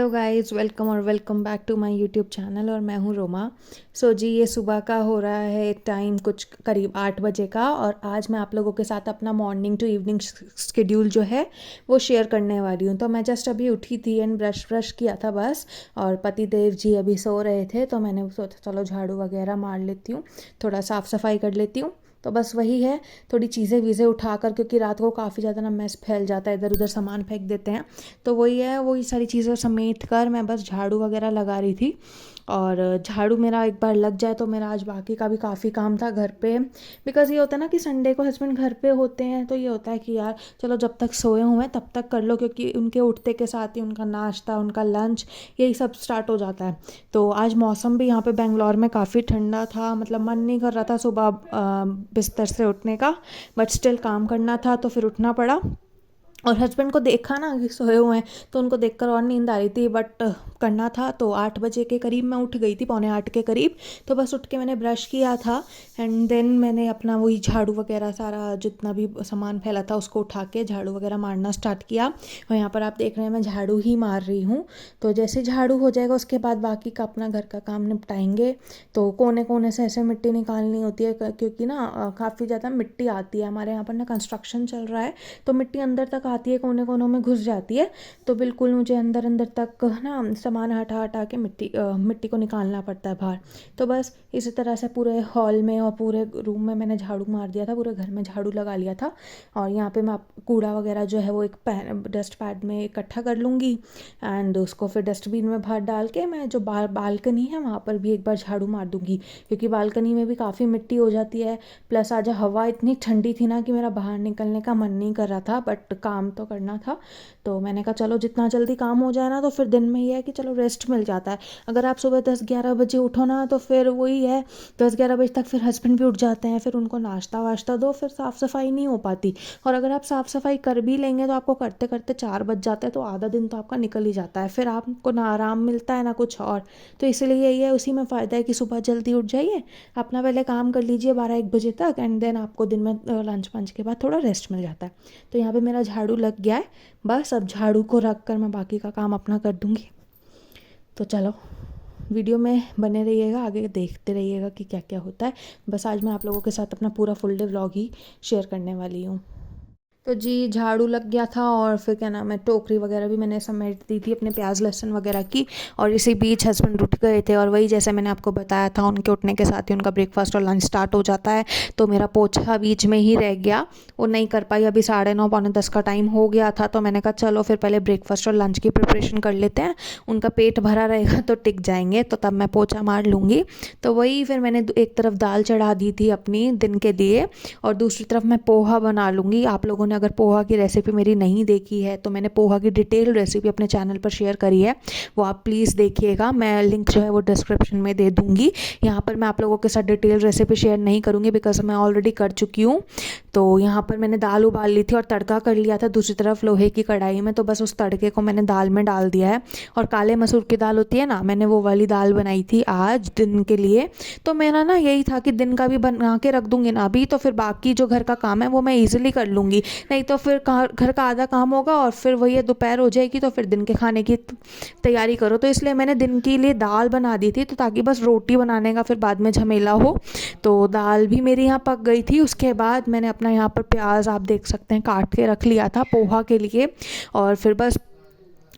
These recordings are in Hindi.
Guys, welcome back to my YouTube channel और मैं हूँ रोमा। जी ये सुबह का हो रहा है टाइम कुछ करीब 8 बजे का। और आज मैं आप लोगों के साथ अपना मॉर्निंग टू इवनिंग शेड्यूल जो है वो शेयर करने वाली हूँ। तो मैं जस्ट अभी उठी थी एंड ब्रश किया था बस। और पति देव जी अभी सो रहे थे तो मैंने सोचा चलो झाड़ू वगैरह मार लेती हूँ, थोड़ा साफ़ सफाई कर लेती हूँ। तो बस वही है, थोड़ी चीज़ें वीज़ें उठा कर, क्योंकि रात को काफ़ी ज़्यादा ना मैस फैल जाता है, इधर उधर सामान फेंक देते हैं। तो वही है, वही सारी चीज़ें समेट कर मैं बस झाड़ू वगैरह लगा रही थी। और झाड़ू मेरा एक बार लग जाए तो मेरा आज बाकी का भी काफ़ी काम था घर पे। बिकॉज़ ये होता है ना कि संडे को हस्बैंड घर पे होते हैं तो ये होता है कि यार चलो जब तक सोए हुए हैं तब तक कर लो, क्योंकि उनके उठते के साथ ही उनका नाश्ता, उनका लंच, यही सब स्टार्ट हो जाता है। तो आज मौसम भी यहाँ पे बेंगलोर में काफ़ी ठंडा था, मतलब मन नहीं कर रहा था सुबह बिस्तर से उठने का, बट स्टिल काम करना था तो फिर उठना पड़ा। और हस्बैंड को देखा ना कि सोए हुए हैं तो उनको देखकर और नींद आ रही थी, बट करना था। तो 8 बजे के करीब मैं उठ गई थी, पौने 8 के करीब। तो बस उठ के मैंने ब्रश किया था एंड देन मैंने अपना वही झाड़ू वगैरह सारा जितना भी सामान फैला था उसको उठा के झाड़ू वगैरह मारना स्टार्ट किया। और यहाँ पर आप देख रहे हैं मैं झाड़ू ही मार रही हूँ। तो जैसे झाड़ू हो जाएगा उसके बाद बाकी का अपना घर का काम निपटाएंगे। तो कोने कोने से ऐसे मिट्टी निकालनी होती है, क्योंकि ना काफ़ी ज़्यादा मिट्टी आती है हमारे यहाँ पर ना, कंस्ट्रक्शन चल रहा है तो मिट्टी अंदर तक आती है, कोने कोनों में घुस जाती है। तो बिल्कुल मुझे अंदर अंदर तक ना सामान हटा हटा के मिट्टी को निकालना पड़ता है बाहर। तो बस इसी तरह से पूरे हॉल में और पूरे रूम में मैंने झाड़ू मार दिया था, पूरे घर में झाड़ू लगा लिया था। और यहाँ पे मैं कूड़ा वगैरह जो है वो एक डस्ट पैड में इकट्ठा कर लूँगी एंड उसको फिर डस्टबिन में बाहर डाल के मैं जो बालकनी है वहाँ पर भी एक बार झाड़ू मार दूँगी, क्योंकि बालकनी में भी काफ़ी मिट्टी हो जाती है। प्लस आज हवा इतनी ठंडी थी ना कि मेरा बाहर निकलने का मन नहीं कर रहा था, बट काम तो करना था। तो मैंने कहा चलो जितना जल्दी काम हो जाए ना तो फिर दिन में ये है कि चलो रेस्ट मिल जाता है। अगर आप सुबह 10-11 बजे उठो ना तो फिर वही है, 10-11 बजे तक फिर हस्बैंड भी उठ जाते हैं, फिर उनको नाश्ता वाश्ता दो, फिर साफ़ सफाई नहीं हो पाती। और अगर आप साफ़ सफाई कर भी लेंगे तो आपको करते करते 4 बज जाते हैं, तो आधा दिन तो आपका निकल ही जाता है, फिर आपको ना आराम मिलता है ना कुछ और। तो इसलिए यही है, उसी में फ़ायदा है कि सुबह जल्दी उठ जाइए, अपना पहले काम कर लीजिए 12-1 बजे तक एंड देन आपको दिन में लंच पंच के बाद थोड़ा रेस्ट मिल जाता है। तो यहाँ पे मेरा झाड़ू लग गया है, बस अब झाड़ू को रख कर मैं बाकी का काम अपना कर दूँगी। तो चलो वीडियो में बने रहिएगा, आगे देखते रहिएगा कि क्या क्या होता है। बस आज मैं आप लोगों के साथ अपना पूरा फुल डे व्लॉग ही शेयर करने वाली हूँ। तो जी झाड़ू लग गया था और फिर क्या नाम है, टोकरी वगैरह भी मैंने समेट दी थी अपने प्याज लहसुन वगैरह की। और इसी बीच हस्बैंड उठ गए थे और वही जैसे मैंने आपको बताया था, उनके उठने के साथ ही उनका ब्रेकफास्ट और लंच स्टार्ट हो जाता है। तो मेरा पोछा बीच में ही रह गया, वो नहीं कर पाई। अभी 9:30 पौने 10 का टाइम हो गया था तो मैंने कहा चलो फिर पहले ब्रेकफास्ट और लंच की प्रिपरेशन कर लेते हैं, उनका पेट भरा रहेगा तो टिक जाएंगे, तो तब मैं पोछा मार लूँगी। तो वही फिर मैंने एक तरफ दाल चढ़ा दी थी अपनी दिन के लिए और दूसरी तरफ मैं पोहा बना लूँगी। आप लोगों ने अगर पोहा की रेसिपी मेरी नहीं देखी है तो मैंने पोहा की डिटेल रेसिपी अपने चैनल पर शेयर करी है, वो आप प्लीज़ देखिएगा। मैं लिंक जो है वो डिस्क्रिप्शन में दे दूँगी। यहाँ पर मैं आप लोगों के साथ डिटेल रेसिपी शेयर नहीं करूँगी बिकॉज मैं ऑलरेडी कर चुकी हूँ। तो यहाँ पर मैंने दाल उबाल ली थी और तड़का कर लिया था दूसरी तरफ लोहे की कढ़ाई में। तो बस उस तड़के को मैंने दाल में डाल दिया है। और काले मसूर की दाल होती है ना, मैंने वो वाली दाल बनाई थी आज दिन के लिए। तो मेरा ना यही था कि दिन का भी बना के रख दूँगी ना अभी, तो फिर बाकी जो घर का काम है वो मैं ईजिली कर लूँगी। नहीं तो फिर घर का आधा काम होगा और फिर वही दोपहर हो जाएगी तो फिर दिन के खाने की तैयारी करो। तो इसलिए मैंने दिन के लिए दाल बना दी थी, तो ताकि बस रोटी बनाने का फिर बाद में झमेला हो। तो दाल भी मेरी यहाँ पक गई थी। उसके बाद मैंने अपना यहाँ पर प्याज आप देख सकते हैं काट के रख लिया था पोहा के लिए। और फिर बस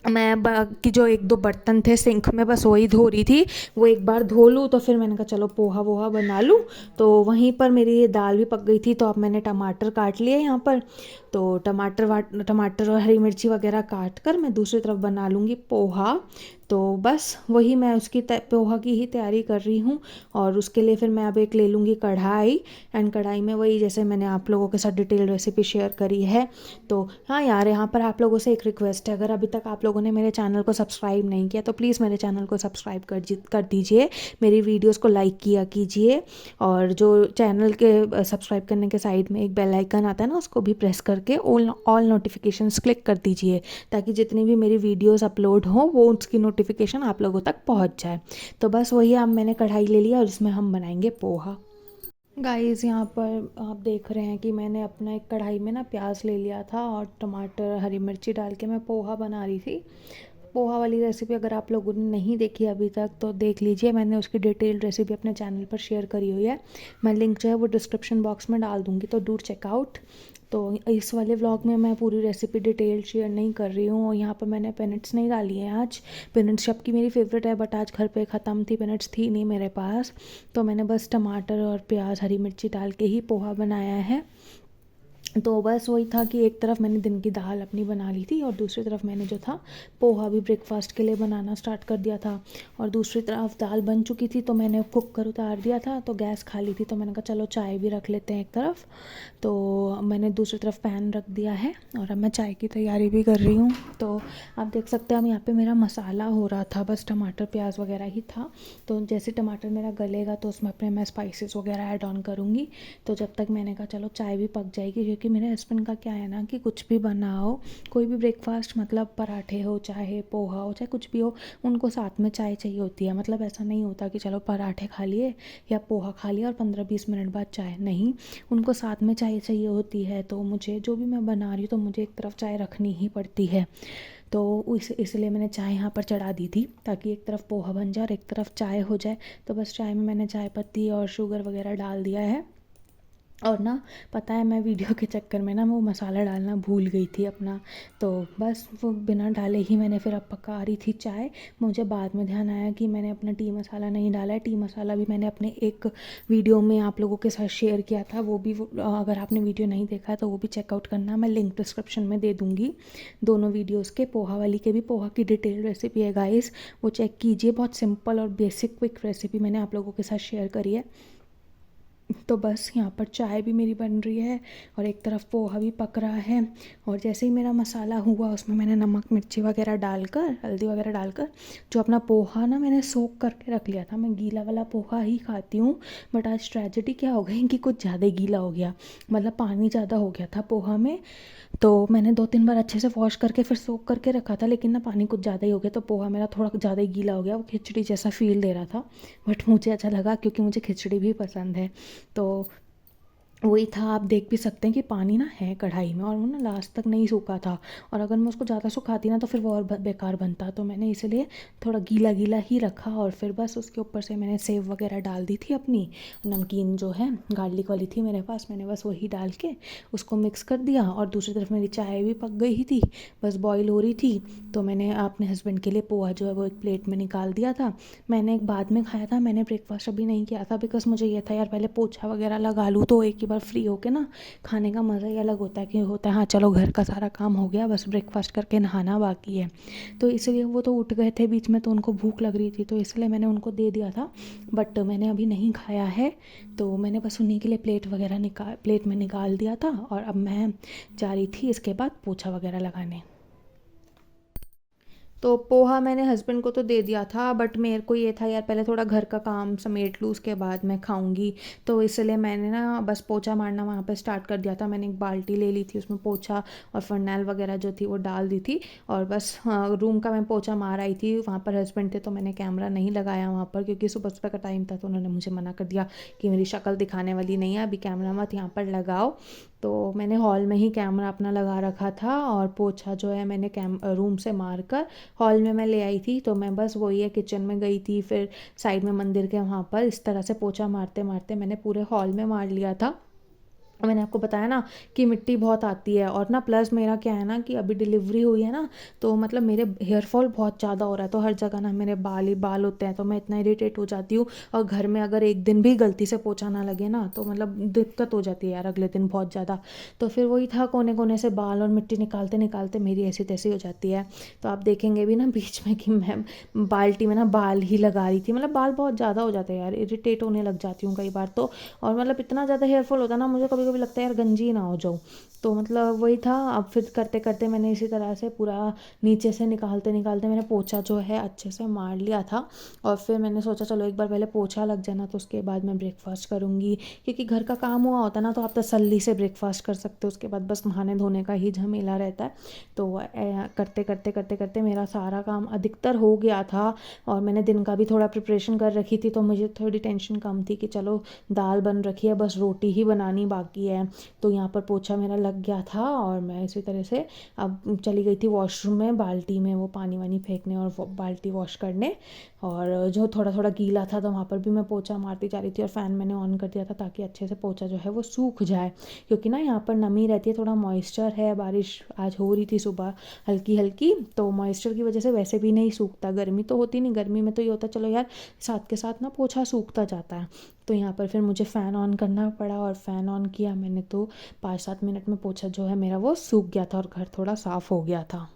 मैं बाकी जो 1-2 बर्तन थे सिंक में बस वही धो रही थी, वो एक बार धो लूँ तो फिर मैंने कहा चलो पोहा वोहा बना लूँ। तो वहीं पर मेरी ये दाल भी पक गई थी, तो अब मैंने टमाटर काट लिए यहाँ पर। तो टमाटर और हरी मिर्ची वगैरह काट कर मैं दूसरी तरफ बना लूँगी पोहा। तो बस वही मैं उसकी पोहा की ही तैयारी कर रही हूँ। और उसके लिए फिर मैं अब एक ले लूँगी कढ़ाई एंड कढ़ाई में वही जैसे मैंने आप लोगों के साथ डिटेल रेसिपी शेयर करी है। तो हाँ यार, यहाँ पर आप लोगों से एक रिक्वेस्ट है, अगर अभी तक आप लोगों ने मेरे चैनल को सब्सक्राइब नहीं किया तो प्लीज़ मेरे चैनल को सब्सक्राइब कर दीजिए, मेरी वीडियोस को लाइक किया कीजिए। और जो चैनल के सब्सक्राइब करने के साइड में एक बेल आइकन आता है ना, उसको भी प्रेस करके ऑल नोटिफिकेशंस क्लिक कर दीजिए, ताकि जितनी भी मेरी वीडियोस अपलोड हो वो उसकी नोटिफिकेशन आप लोगों तक पहुंच जाए। तो बस वही, अब मैंने कढ़ाई ले लिया और इसमें हम बनाएंगे पोहा। गाइस यहाँ पर आप देख रहे हैं कि मैंने अपना एक कढ़ाई में ना प्याज ले लिया था और टमाटर हरी मिर्ची डाल के मैं पोहा बना रही थी। पोहा वाली रेसिपी अगर आप लोगों ने नहीं देखी अभी तक तो देख लीजिए, मैंने उसकी डिटेल्ड रेसिपी अपने चैनल पर शेयर करी हुई है। मैं लिंक जो है वो डिस्क्रिप्शन बॉक्स में डाल दूँगी, तो डू चेकआउट। तो इस वाले व्लॉग में मैं पूरी रेसिपी डिटेल शेयर नहीं कर रही हूँ, और यहाँ पर मैंने पेनट्स नहीं डाली हैं आज। पेनट्स सबकी मेरी फेवरेट है, बट आज घर पे ख़त्म थी, पेनट्स थी नहीं मेरे पास, तो मैंने बस टमाटर और प्याज हरी मिर्ची डाल के ही पोहा बनाया है। तो बस वही था कि एक तरफ मैंने दिन की दाल अपनी बना ली थी, और दूसरी तरफ मैंने जो था पोहा भी ब्रेकफास्ट के लिए बनाना स्टार्ट कर दिया था। और दूसरी तरफ दाल बन चुकी थी तो मैंने कुकर उतार दिया था, तो गैस खाली थी, तो मैंने कहा चलो चाय भी रख लेते हैं एक तरफ। तो मैंने दूसरी तरफ पैन रख दिया है, और अब मैं चाय की तैयारी भी कर रही हूँ। तो आप देख सकते हैं, अब यहाँ पे मेरा मसाला हो रहा था, बस टमाटर प्याज वगैरह ही था। तो जैसे टमाटर मेरा गलेगा तो उसमें अपने मैं स्पाइसेस वगैरह ऐड ऑन करूँगी। तो जब तक मैंने कहा चलो चाय भी पक जाएगी, क्योंकि मेरे हस्बैंड का क्या है ना कि कुछ भी बनाओ, कोई भी ब्रेकफास्ट, मतलब पराठे हो चाहे पोहा हो चाहे कुछ भी हो, उनको साथ में चाय चाहिए होती है। मतलब ऐसा नहीं होता कि चलो पराठे खा लिए या पोहा खा लिया और 15-20 मिनट बाद चाय, नहीं, उनको साथ में चाय चाहिए होती है। तो मुझे जो भी मैं बना रही हूँ तो मुझे एक तरफ चाय रखनी ही पड़ती है। तो इसलिए मैंने चाय यहाँ पर चढ़ा दी थी, ताकि एक तरफ पोहा बन जाए और एक तरफ चाय हो जाए। तो बस चाय में मैंने चाय पत्ती और शुगर वगैरह डाल दिया है। और ना, पता है, मैं वीडियो के चक्कर में ना वो मसाला डालना भूल गई थी अपना। तो बस वो बिना डाले ही मैंने फिर अब पका रही थी चाय। मुझे बाद में ध्यान आया कि मैंने अपना टी मसाला नहीं डाला है। टी मसाला भी मैंने अपने एक वीडियो में आप लोगों के साथ शेयर किया था, वो भी अगर आपने वीडियो नहीं देखा तो वो भी चेकआउट करना, मैं लिंक डिस्क्रिप्शन में दे दूँगी दोनों वीडियोज़ के। पोहा वाली के भी, पोहा की डिटेल रेसिपी है गाइस, वो चेक कीजिए। बहुत सिंपल और बेसिक क्विक रेसिपी मैंने आप लोगों के साथ शेयर करी है। तो बस यहाँ पर चाय भी मेरी बन रही है और एक तरफ पोहा भी पक रहा है। और जैसे ही मेरा मसाला हुआ उसमें मैंने नमक मिर्ची वगैरह डालकर, हल्दी वगैरह डालकर, जो अपना पोहा ना मैंने सोक करके रख लिया था। मैं गीला वाला पोहा ही खाती हूँ, बट आज ट्रेजेडी क्या हो गई कि कुछ ज़्यादा ही गीला हो गया, मतलब पानी ज़्यादा हो गया था पोहा में। तो मैंने 2-3 बार अच्छे से वॉश करके फिर सोक करके रखा था, लेकिन ना पानी कुछ ज़्यादा ही हो गया, तो पोहा मेरा थोड़ा ज़्यादा ही गीला हो गया। वो खिचड़ी जैसा फ़ील दे रहा था, बट मुझे अच्छा लगा क्योंकि मुझे खिचड़ी भी पसंद है। तो वही था, आप देख भी सकते हैं कि पानी ना है कढ़ाई में, और वो ना लास्ट तक नहीं सूखा था। और अगर मैं उसको ज़्यादा सुखाती ना तो फिर वो और बेकार बनता, तो मैंने इसलिए थोड़ा गीला गीला ही रखा। और फिर बस उसके ऊपर से मैंने सेव वगैरह डाल दी थी अपनी, नमकीन जो है गार्लिक वाली थी मेरे पास, मैंने बस वही डाल के उसको मिक्स कर दिया। और दूसरी तरफ मेरी चाय भी पक गई ही थी, बस बॉईल हो रही थी। तो मैंने अपने हस्बैंड के लिए पोहा जो है वो एक प्लेट में निकाल दिया था। मैंने एक बाद में खाया था, मैंने ब्रेकफास्ट अभी नहीं किया था, बिकॉज मुझे ये था यार पहले पोछा वगैरह लगा लूँ, तो एक ही बार फ्री होके ना खाने का मज़ा ही अलग होता है, कि होता है हाँ चलो घर का सारा काम हो गया, बस ब्रेकफास्ट करके नहाना बाकी है। तो इसलिए वो तो उठ गए थे बीच में, तो उनको भूख लग रही थी, तो इसलिए मैंने उनको दे दिया था, बट मैंने अभी नहीं खाया है। तो मैंने बस उन्हीं के लिए प्लेट में निकाल दिया था। और अब मैं जा रही थी इसके बाद पोछा वगैरह लगाने। तो पोहा मैंने हस्बैंड को तो दे दिया था, बट मेरे को ये था यार पहले थोड़ा घर का काम समेट लूँ, उसके बाद मैं खाऊंगी। तो इसलिए मैंने ना बस पोछा मारना वहाँ पे स्टार्ट कर दिया था। मैंने एक बाल्टी ले ली थी, उसमें पोछा और फरनैल वगैरह जो थी वो डाल दी थी। और बस हाँ, रूम का मैं पोछा मार आई थी। वहाँ पर हस्बैंड थे तो मैंने कैमरा नहीं लगाया वहाँ पर, क्योंकि सुबह सुबह का टाइम था, तो उन्होंने मुझे मना कर दिया कि मेरी शक्ल दिखाने वाली नहीं है, अभी कैमरा मत यहाँ पर लगाओ। तो मैंने हॉल में ही कैमरा अपना लगा रखा था, और पोछा जो है मैंने रूम से मार कर हॉल में मैं ले आई थी। तो मैं बस वही है, किचन में गई थी, फिर साइड में मंदिर के वहाँ पर इस तरह से पोछा मारते मारते मैंने पूरे हॉल में मार लिया था। मैंने आपको बताया ना कि मिट्टी बहुत आती है, और ना प्लस मेरा क्या है ना कि अभी डिलीवरी हुई है ना, तो मतलब मेरे हेयर फॉल बहुत ज़्यादा हो रहा है, तो हर जगह ना मेरे बाल ही बाल होते हैं, तो मैं इतना इरिटेट हो जाती हूँ। और घर में अगर एक दिन भी गलती से पोछा ना लगे ना तो मतलब दिक्कत हो जाती है यार अगले दिन बहुत ज़्यादा। तो फिर वही था, कोने कोने से बाल और मिट्टी निकालते निकालते मेरी ऐसी तैसी हो जाती है। तो आप देखेंगे भी ना बीच में कि मैं बाल्टी में ना बाल ही लगा रही थी, मतलब बाल बहुत ज़्यादा हो जाते हैं यार, इरिटेट होने लग जाती हूँ कई बार तो। और मतलब इतना ज़्यादा हेयर फॉल होता है ना, मुझे कभी कभी लगता है यार गंजी ना हो जाऊँ। तो मतलब वही था, अब फिर करते करते मैंने इसी तरह से पूरा नीचे से निकालते निकालते मैंने पोछा जो है अच्छे से मार लिया था। और फिर मैंने सोचा चलो एक बार पहले पोछा लग जाना, तो उसके बाद मैं ब्रेकफास्ट करूँगी, क्योंकि घर का काम हुआ होता ना तो आप तसल्ली से ब्रेकफास्ट कर सकते हो, उसके बाद बस नहाने धोने का ही झमेला रहता है। तो करते करते करते करते मेरा सारा काम अधिकतर हो गया था। और मैंने दिन का भी थोड़ा प्रिपरेशन कर रखी थी, तो मुझे थोड़ी टेंशन कम थी कि चलो दाल बन रखी है, बस रोटी ही बनानी बाकी बाकी है। तो यहाँ पर पोछा मेरा लग गया था और मैं इसी तरह से अब चली गई थी वॉशरूम में बाल्टी में वो पानी वानी फेंकने और बाल्टी वॉश करने। और जो थोड़ा थोड़ा गीला था तो वहाँ पर भी मैं पोछा मारती जा रही थी और फ़ैन मैंने ऑन कर दिया था ताकि अच्छे से पोछा जो है वो सूख जाए, क्योंकि ना यहाँ पर नमी रहती है, थोड़ा मॉइस्चर है, बारिश आज हो रही थी सुबह हल्की हल्की, तो मॉइस्चर की वजह से वैसे भी नहीं सूखता। गर्मी तो होती नहीं, गर्मी में तो ये होता चलो यार साथ के साथ ना पोछा सूखता जाता है। तो यहाँ पर फिर मुझे फ़ैन ऑन करना पड़ा और फ़ैन ऑन किया मैंने तो 5-7 मिनट में पोछा जो है मेरा वो सूख गया था और घर थोड़ा साफ़ हो गया था।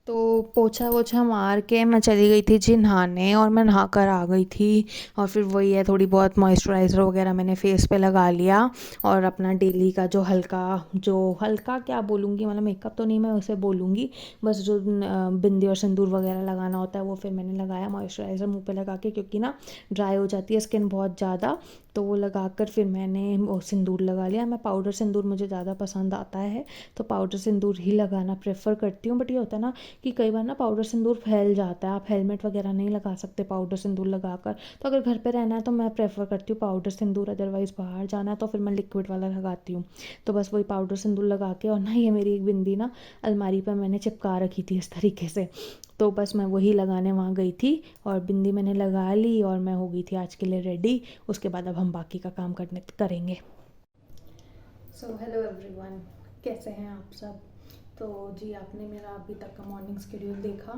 तो पोछा वोछा मार के मैं चली गई थी जी नहाने और मैं नहा कर आ गई थी। और फिर वही है, थोड़ी बहुत मॉइस्चराइज़र वगैरह मैंने फेस पे लगा लिया और अपना डेली का जो हल्का क्या बोलूँगी, मतलब मेकअप तो नहीं मैं उसे बोलूँगी, बस जो बिंदी और सिंदूर वगैरह लगाना होता है वो फिर मैंने लगाया मॉइस्चराइज़र मुँह पे लगा के, क्योंकि ना ड्राई हो जाती है स्किन बहुत ज़्यादा। तो वो लगा कर फिर मैंने वो सिंदूर लगा लिया। मैं पाउडर सिंदूर मुझे ज़्यादा पसंद आता है तो पाउडर सिंदूर ही लगाना प्रेफर करती हूँ। बट ये होता है ना कि कई बार ना पाउडर सिंदूर फैल जाता है, आप हेलमेट वगैरह नहीं लगा सकते पाउडर सिंदूर लगाकर। तो अगर घर पे रहना है तो मैं प्रेफर करती हूँ पाउडर सिंदूर, अदरवाइज़ बाहर जाना है तो फिर मैं लिक्विड वाला लगाती हूँ। तो बस वही पाउडर सिंदूर लगा के, और ना ये मेरी एक बिंदी ना अलमारी पर मैंने चिपका रखी थी इस तरीके से, तो बस मैं वही लगाने वहाँ गई थी और बिंदी मैंने लगा ली और मैं हो गई थी आज के लिए रेडी। उसके बाद अब हम बाकी का काम करेंगे। सो हेलो एवरीवन, कैसे हैं आप सब? तो जी आपने मेरा अभी तक का मॉर्निंग शेड्यूल देखा,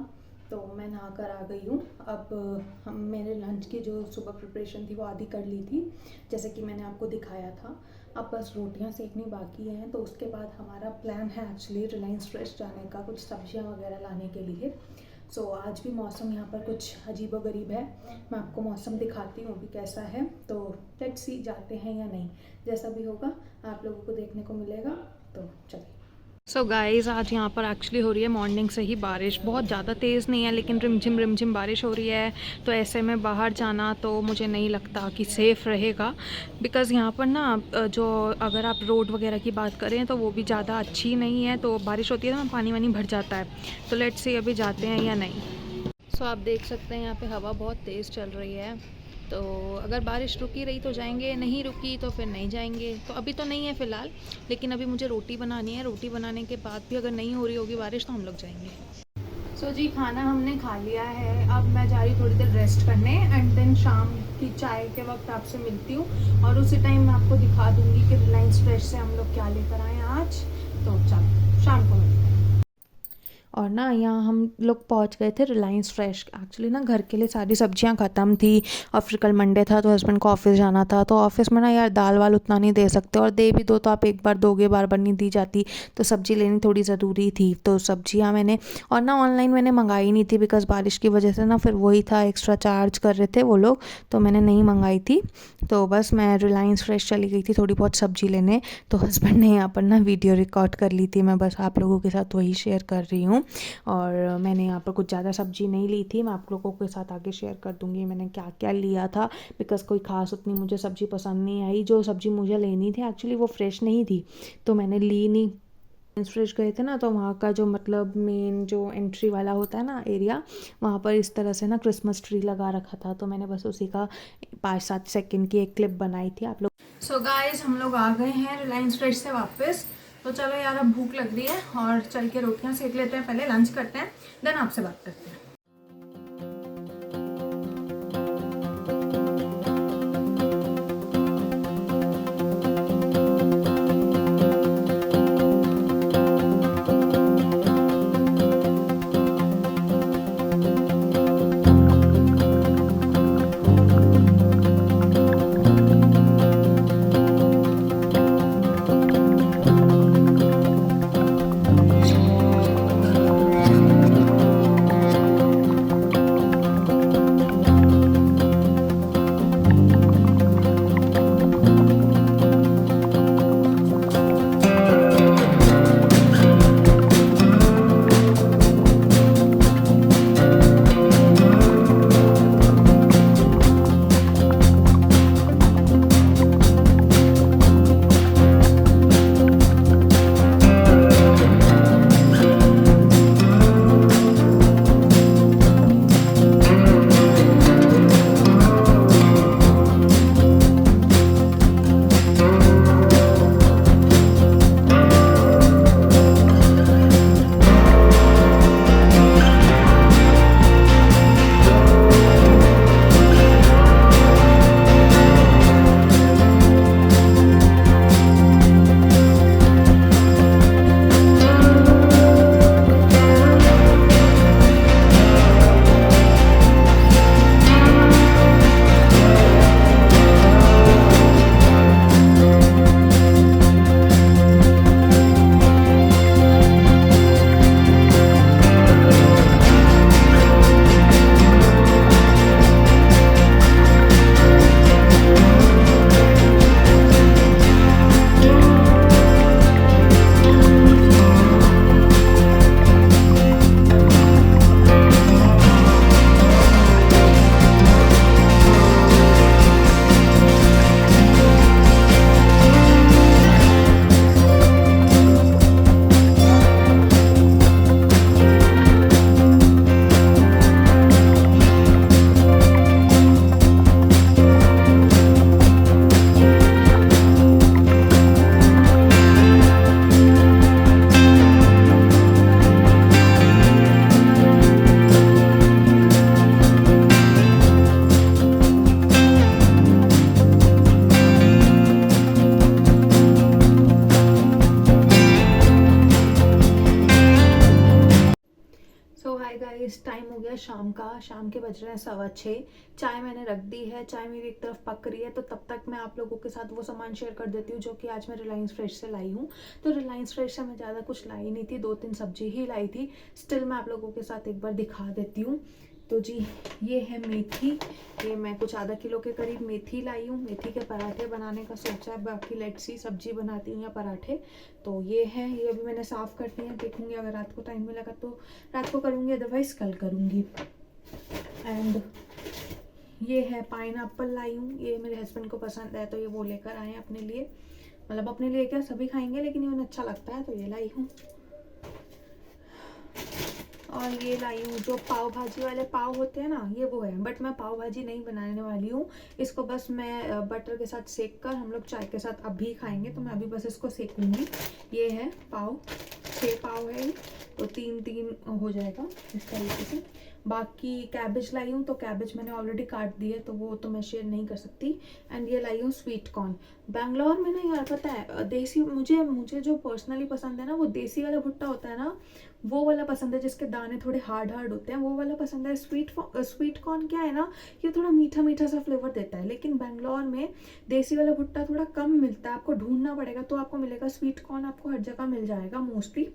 तो मैं नहा कर आ गई हूँ। अब हम मेरे लंच की जो सुबह प्रिपरेशन थी वो आधी कर ली थी, जैसे कि मैंने आपको दिखाया था। अब बस रोटियां सेकनी बाकी हैं, तो उसके बाद हमारा प्लान है एक्चुअली रिलायंस फ्रेश जाने का, कुछ सब्जियां वगैरह लाने के लिए। सो आज भी मौसम यहाँ पर कुछ अजीबोगरीब है, मैं आपको मौसम दिखाती हूँ अभी कैसा है। तो लेट्स सी जाते हैं या नहीं, जैसा भी होगा आप लोगों को देखने को मिलेगा। तो चलिए। सो गाइज़ आज यहाँ पर एक्चुअली हो रही है मॉर्निंग से ही बारिश, बहुत ज़्यादा तेज़ नहीं है लेकिन रिमझिम बारिश हो रही है। तो ऐसे में बाहर जाना तो मुझे नहीं लगता कि सेफ़ रहेगा, बिकॉज़ यहाँ पर ना जो अगर आप रोड वगैरह की बात करें तो वो भी ज़्यादा अच्छी नहीं है, तो बारिश होती है ना पानी वानी भर जाता है। तो लेट्स सी अभी जाते हैं या नहीं। सो आप देख सकते हैं यहाँ पे हवा बहुत तेज़ चल रही है, तो अगर बारिश रुकी रही तो जाएंगे, नहीं रुकी तो फिर नहीं जाएंगे। तो अभी तो नहीं है फ़िलहाल, लेकिन अभी मुझे रोटी बनानी है, रोटी बनाने के बाद भी अगर नहीं हो रही होगी बारिश तो हम लोग जाएंगे। सो जी खाना हमने खा लिया है, अब मैं जा रही थोड़ी देर रेस्ट करने एंड देन शाम की चाय के वक्त आपसे मिलती हूँ और उसी टाइम मैं आपको दिखा दूँगी कि रिलायंस फ्रेश से हम लोग क्या लेकर आए आज। तो चलो शाम को मिलते हैं। और ना यहाँ हम लोग पहुँच गए थे रिलायंस फ्रेश। एक्चुअली ना घर के लिए सारी सब्जियाँ ख़त्म थी और फिर कल मंडे था तो हस्बैंड को ऑफिस जाना था, तो ऑफिस में ना यार दाल वाल उतना नहीं दे सकते, और दे भी दो तो आप एक बार दोगे, बार बार नहीं दी जाती। तो सब्ज़ी लेनी थोड़ी ज़रूरी थी, तो सब्जियाँ मैंने, और ना ऑनलाइन मैंने मंगाई नहीं थी बिकॉज़ बारिश की वजह से ना फिर वही था, एक्स्ट्रा चार्ज कर रहे थे वो लोग, तो मैंने नहीं मंगाई थी। तो बस मैं रिलायंस फ्रेश चली गई थी थोड़ी बहुत सब्ज़ी लेने। तो हस्बैंड ने यहाँ पर ना वीडियो रिकॉर्ड कर ली थी, मैं बस आप लोगों के साथ वही शेयर कर रही हूँ। और मैंने यहाँ पर कुछ ज़्यादा सब्ज़ी नहीं ली थी, मैं आप लोगों के साथ आगे शेयर कर दूँगी मैंने क्या क्या लिया था, बिकॉज़ कोई ख़ास उतनी मुझे सब्ज़ी पसंद नहीं आई। जो सब्ज़ी मुझे लेनी थी एक्चुअली वो फ्रेश नहीं थी तो मैंने ली नहीं। फ्रेश गए थे ना तो वहाँ का जो मतलब मेन जो एंट्री वाला होता है ना एरिया, वहाँ पर इस तरह से ना क्रिसमस ट्री लगा रखा था, तो मैंने बस उसी का 5-7 सेकंड की एक क्लिप बनाई थी आप लोग। सो गाइस हम लोग आ गए हैं रिलायंस फ्रेश से वापस। तो चलो यार अब भूख लग रही है और चल के रोटियां सेक लेते हैं, पहले लंच करते हैं देन आपसे बात करते हैं। गाइस टाइम हो गया शाम का, शाम के बज रहे हैं 6:15। चाय मैंने रख दी है, चाय मेरी एक तरफ पक रही है, तो तब तक मैं आप लोगों के साथ वो सामान शेयर कर देती हूँ जो कि आज मैं रिलायंस फ्रेश से लाई हूँ। तो रिलायंस फ्रेश से मैं ज़्यादा कुछ लाई नहीं थी, 2-3 सब्जी ही लाई थी। स्टिल मैं आप लोगों के साथ एक बार दिखा देती हूँ। तो जी ये है मेथी, ये मैं कुछ आधा किलो के करीब मेथी लाई हूँ। मेथी के पराठे बनाने का सोचा है, बाकी लेट्स सी सब्जी बनाती हूँ या पराठे। तो ये है, ये अभी मैंने साफ़ करती है, देखूँगी अगर रात को टाइम मिलेगा तो रात को करूँगी, अदरवाइज़ कल करूँगी। एंड ये है पाइनएप्पल लाई हूँ, ये मेरे हस्बैंड को पसंद है तो ये वो लेकर आए हैं अपने लिए। मतलब अपने लिए क्या, सभी खाएंगे लेकिन ये उन्हें अच्छा लगता है तो ये लाई हूँ। और ये लाई हूँ जो पाव भाजी वाले पाव होते हैं ना, ये वो है, बट मैं पाव भाजी नहीं बनाने वाली हूँ। इसको बस मैं बटर के साथ सेक कर, हम लोग चाय के साथ अभी खाएंगे तो मैं अभी बस इसको सेकूंगी। ये है पाव, 6 पाव है ये, तो 3-3 हो जाएगा इस तरीके से। बाकी कैबेज लाई हूँ, तो कैबेज मैंने ऑलरेडी काट दी है तो वो तो मैं शेयर नहीं कर सकती। एंड ये लाई हूँ स्वीट कॉर्न। बैंगलोर में ना यार पता है, देसी मुझे जो पर्सनली पसंद है ना, वो देसी वाला भुट्टा होता है ना, वो वाला पसंद है, जिसके दाने थोड़े हार्ड हार्ड होते हैं, वो वाला पसंद है। स्वीट कॉर्न क्या है ना, ये थोड़ा मीठा मीठा सा फ्लेवर देता है, लेकिन बैंगलोर में देसी वाला भुट्टा थोड़ा कम मिलता है, आपको ढूंढना पड़ेगा तो आपको मिलेगा। स्वीट कॉर्न आपको हर जगह मिल जाएगा मोस्टली।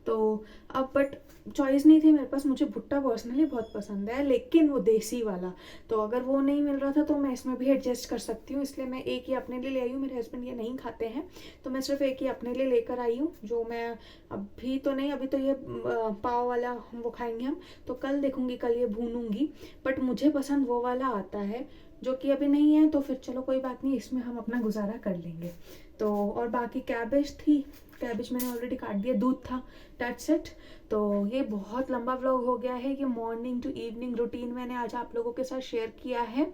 तो अब बट चॉइस नहीं थी मेरे पास, मुझे भुट्टा पर्सनली बहुत पसंद है लेकिन वो देसी वाला, तो अगर वो नहीं मिल रहा था तो मैं इसमें भी एडजस्ट कर सकती हूँ, इसलिए मैं एक ही अपने लिए ले आई हूँ। मेरे हस्बैंड ये नहीं खाते हैं तो मैं सिर्फ एक ही अपने लिए लेकर आई हूँ, जो मैं अभी तो नहीं, अभी तो ये पाव वाला वो खाएंगे हम, तो कल देखूंगी, कल ये भूनूंगी। बट मुझे पसंद वो वाला आता है जो कि अभी नहीं है, तो फिर चलो कोई बात नहीं, इसमें हम अपना गुजारा कर लेंगे। तो और बाकी कैबेज थी, कैबेज मैंने ऑलरेडी काट दिया, दूध था, दैट्स इट। तो ये बहुत लंबा व्लॉग हो गया है, ये मॉर्निंग टू इवनिंग रूटीन मैंने आज आप लोगों के साथ शेयर किया है।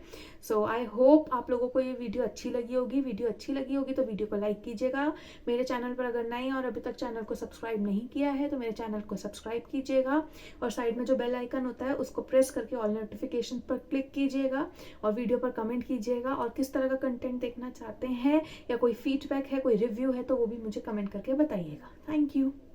सो आई होप आप लोगों को ये वीडियो अच्छी लगी होगी। वीडियो अच्छी लगी होगी तो वीडियो को लाइक कीजिएगा। मेरे चैनल पर अगर नए और अभी तक चैनल को सब्सक्राइब नहीं किया है तो मेरे चैनल को सब्सक्राइब कीजिएगा, और साइड में जो बेल आइकन होता है उसको प्रेस करके ऑल नोटिफिकेशन पर क्लिक कीजिएगा, और वीडियो पर कमेंट कीजिएगा, और किस तरह का कंटेंट देखना चाहते हैं या कोई फीडबैक है, कोई रिव्यू है, तो वो भी मुझे कमेंट करके बताइएगा। Thank you.